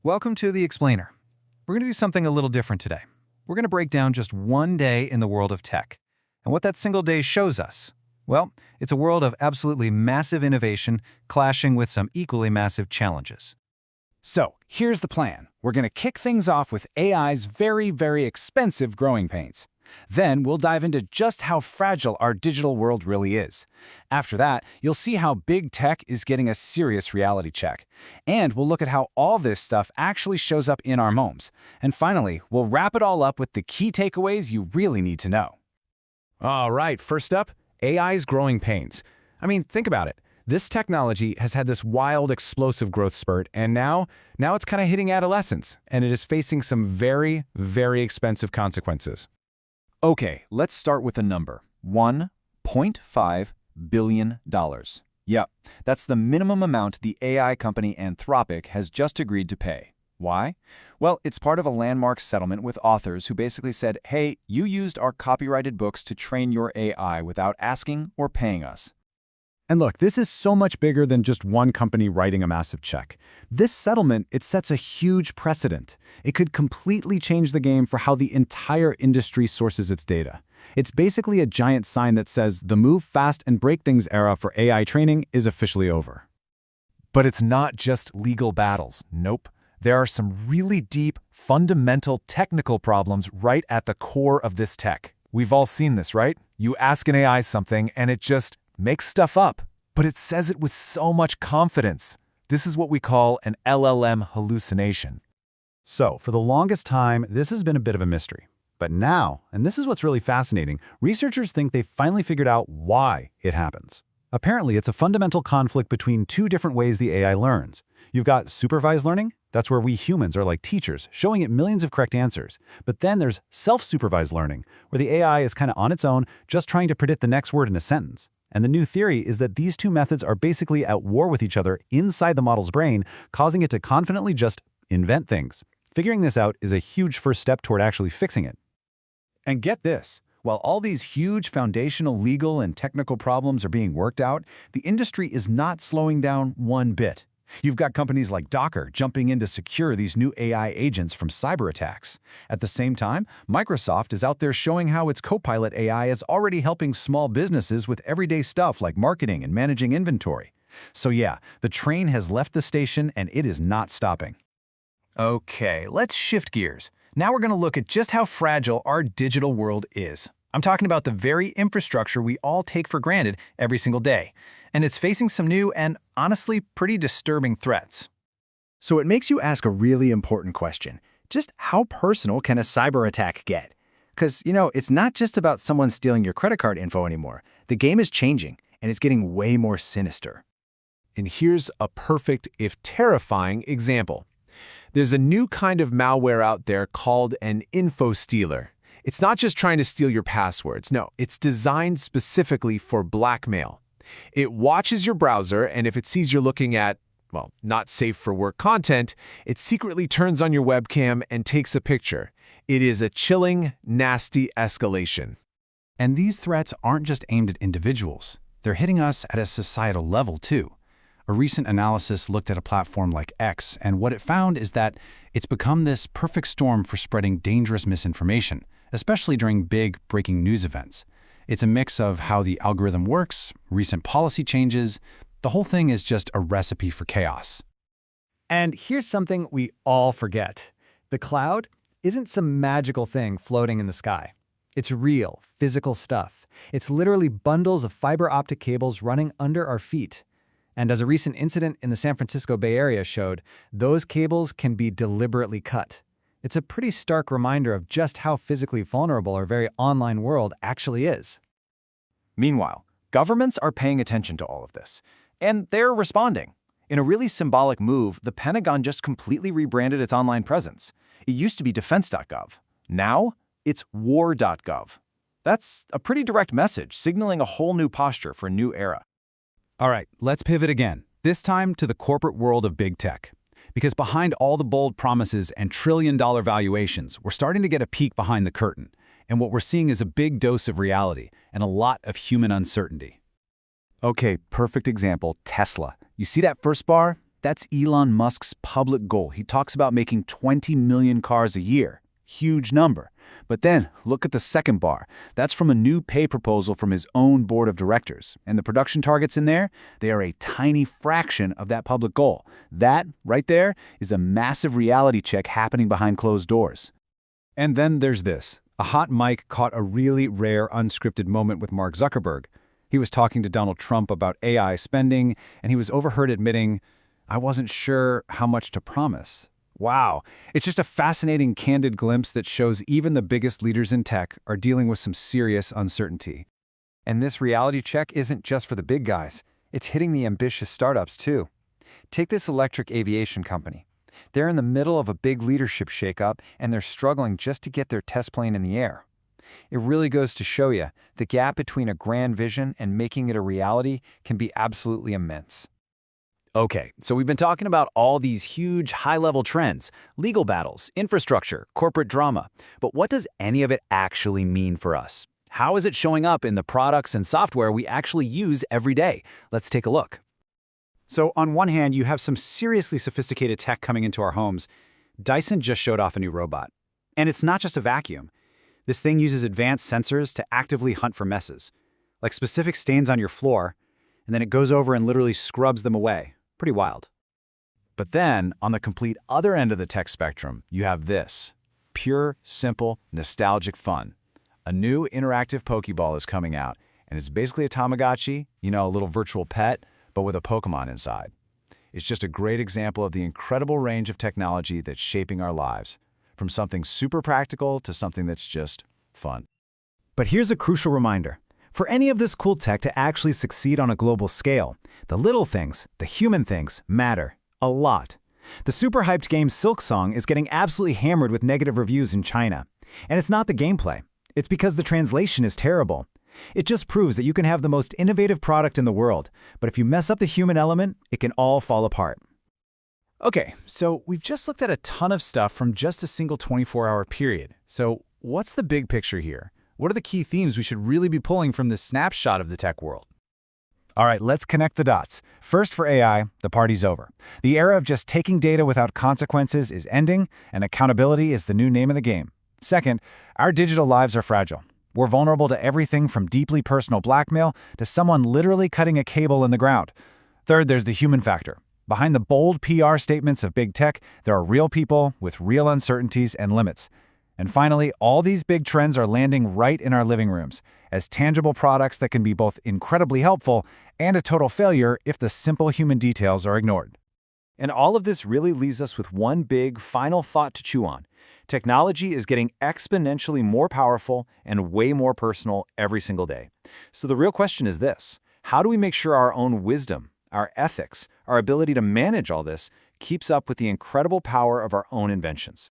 Welcome to The Explainer. We're going to do something a little different today. We're going to break down just one day in the world of tech. And what that single day shows us, well, it's a world of absolutely massive innovation clashing with some equally massive challenges. So, here's the plan. We're going to kick things off with AI's very expensive growing pains. Then we'll dive into just how fragile our digital world really is. After that, you'll see how big tech is getting a serious reality check. And we'll look at how all this stuff actually shows up in our homes. And finally, we'll wrap it all up with the key takeaways you really need to know. All right, first up, AI's growing pains. I mean, think about it. This technology has had this wild, explosive growth spurt, and now it's kind of hitting adolescence, and it is facing some very expensive consequences. Okay, let's start with a number. $1.5 billion. Yep, that's the minimum amount the AI company Anthropic has just agreed to pay. Why? Well, it's part of a landmark settlement with authors who basically said, hey, you used our copyrighted books to train your AI without asking or paying us. And look, this is so much bigger than just one company writing a massive check. This settlement, it sets a huge precedent. It could completely change the game for how the entire industry sources its data. It's basically a giant sign that says the move fast and break things era for AI training is officially over. But it's not just legal battles. Nope. There are some really deep, fundamental technical problems right at the core of this tech. We've all seen this, right? You ask an AI something and it just makes stuff up, but it says it with so much confidence. This is what we call an LLM hallucination. So, for the longest time, this has been a bit of a mystery. But now, and this is what's really fascinating, researchers think they've finally figured out why it happens. Apparently, it's a fundamental conflict between two different ways the AI learns. You've got supervised learning. That's where we humans are like teachers, showing it millions of correct answers. But then there's self-supervised learning, where the AI is kind of on its own, just trying to predict the next word in a sentence. And the new theory is that these two methods are basically at war with each other inside the model's brain, causing it to confidently just invent things. Figuring this out is a huge first step toward actually fixing it. And get this, while all these huge foundational legal and technical problems are being worked out, the industry is not slowing down one bit. You've got companies like Docker jumping in to secure these new AI agents from cyber attacks. At the same time, Microsoft is out there showing how its Copilot AI is already helping small businesses with everyday stuff like marketing and managing inventory. So yeah, the train has left the station and it is not stopping. Okay, let's shift gears. Now we're going to look at just how fragile our digital world is. I'm talking about the very infrastructure we all take for granted every single day. And it's facing some new and honestly pretty disturbing threats. So it makes you ask a really important question. Just how personal can a cyber attack get? Because, it's not just about someone stealing your credit card info anymore. The game is changing, and it's getting way more sinister. And here's a perfect, if terrifying, example. There's a new kind of malware out there called an info stealer. It's not just trying to steal your passwords. No, it's designed specifically for blackmail. It watches your browser, and if it sees you're looking at, well, not safe for work content, it secretly turns on your webcam and takes a picture. It is a chilling, nasty escalation. And these threats aren't just aimed at individuals. They're hitting us at a societal level, too. A recent analysis looked at a platform like X, and what it found is that it's become this perfect storm for spreading dangerous misinformation, especially during big breaking news events. It's a mix of how the algorithm works, recent policy changes. The whole thing is just a recipe for chaos. And here's something we all forget. The cloud isn't some magical thing floating in the sky. It's real, physical stuff. It's literally bundles of fiber optic cables running under our feet. And as a recent incident in the San Francisco Bay Area showed, those cables can be deliberately cut. It's a pretty stark reminder of just how physically vulnerable our very online world actually is. Meanwhile, governments are paying attention to all of this, and they're responding. In a really symbolic move, the Pentagon just completely rebranded its online presence. It used to be defense.gov. Now, it's war.gov. That's a pretty direct message, signaling a whole new posture for a new era. All right, let's pivot again, this time to the corporate world of big tech. Because behind all the bold promises and trillion-dollar valuations, we're starting to get a peek behind the curtain. And what we're seeing is a big dose of reality and a lot of human uncertainty. Okay, perfect example, Tesla. You see that first bar? That's Elon Musk's public goal. He talks about making 20 million cars a year. Huge number. But then, look at the second bar. That's from a new pay proposal from his own board of directors. And the production targets in there, they are a tiny fraction of that public goal. That, right there, is a massive reality check happening behind closed doors. And then there's this. A hot mic caught a really rare unscripted moment with Mark Zuckerberg. He was talking to Donald Trump about AI spending, and he was overheard admitting, "I wasn't sure how much to promise." Wow, it's just a fascinating, candid glimpse that shows even the biggest leaders in tech are dealing with some serious uncertainty. And this reality check isn't just for the big guys. It's hitting the ambitious startups too. Take this electric aviation company. They're in the middle of a big leadership shakeup, and they're struggling just to get their test plane in the air. It really goes to show you, the gap between a grand vision and making it a reality can be absolutely immense. Okay, so we've been talking about all these huge, high-level trends, legal battles, infrastructure, corporate drama. But what does any of it actually mean for us? How is it showing up in the products and software we actually use every day? Let's take a look. So on one hand, you have some seriously sophisticated tech coming into our homes. Dyson just showed off a new robot. And it's not just a vacuum. This thing uses advanced sensors to actively hunt for messes, like specific stains on your floor, and then it goes over and literally scrubs them away. Pretty wild. But then, on the complete other end of the tech spectrum, you have this. Pure, simple, nostalgic fun. A new interactive Pokeball is coming out, and it's basically a Tamagotchi, a little virtual pet, but with a Pokemon inside. It's just a great example of the incredible range of technology that's shaping our lives, from something super practical to something that's just fun. But here's a crucial reminder. For any of this cool tech to actually succeed on a global scale, the little things, the human things, matter a lot. The super hyped game Silksong is getting absolutely hammered with negative reviews in China. And it's not the gameplay. It's because the translation is terrible. It just proves that you can have the most innovative product in the world, but if you mess up the human element, it can all fall apart. Okay, so we've just looked at a ton of stuff from just a single 24-hour period. So what's the big picture here? What are the key themes we should really be pulling from this snapshot of the tech world? All right, let's connect the dots. First, for AI, the party's over. The era of just taking data without consequences is ending, and accountability is the new name of the game. Second, our digital lives are fragile. We're vulnerable to everything from deeply personal blackmail to someone literally cutting a cable in the ground. Third, there's the human factor. Behind the bold PR statements of big tech, there are real people with real uncertainties and limits. And finally, all these big trends are landing right in our living rooms, as tangible products that can be both incredibly helpful and a total failure if the simple human details are ignored. And all of this really leaves us with one big, final thought to chew on. Technology is getting exponentially more powerful and way more personal every single day. So the real question is this: how do we make sure our own wisdom, our ethics, our ability to manage all this keeps up with the incredible power of our own inventions?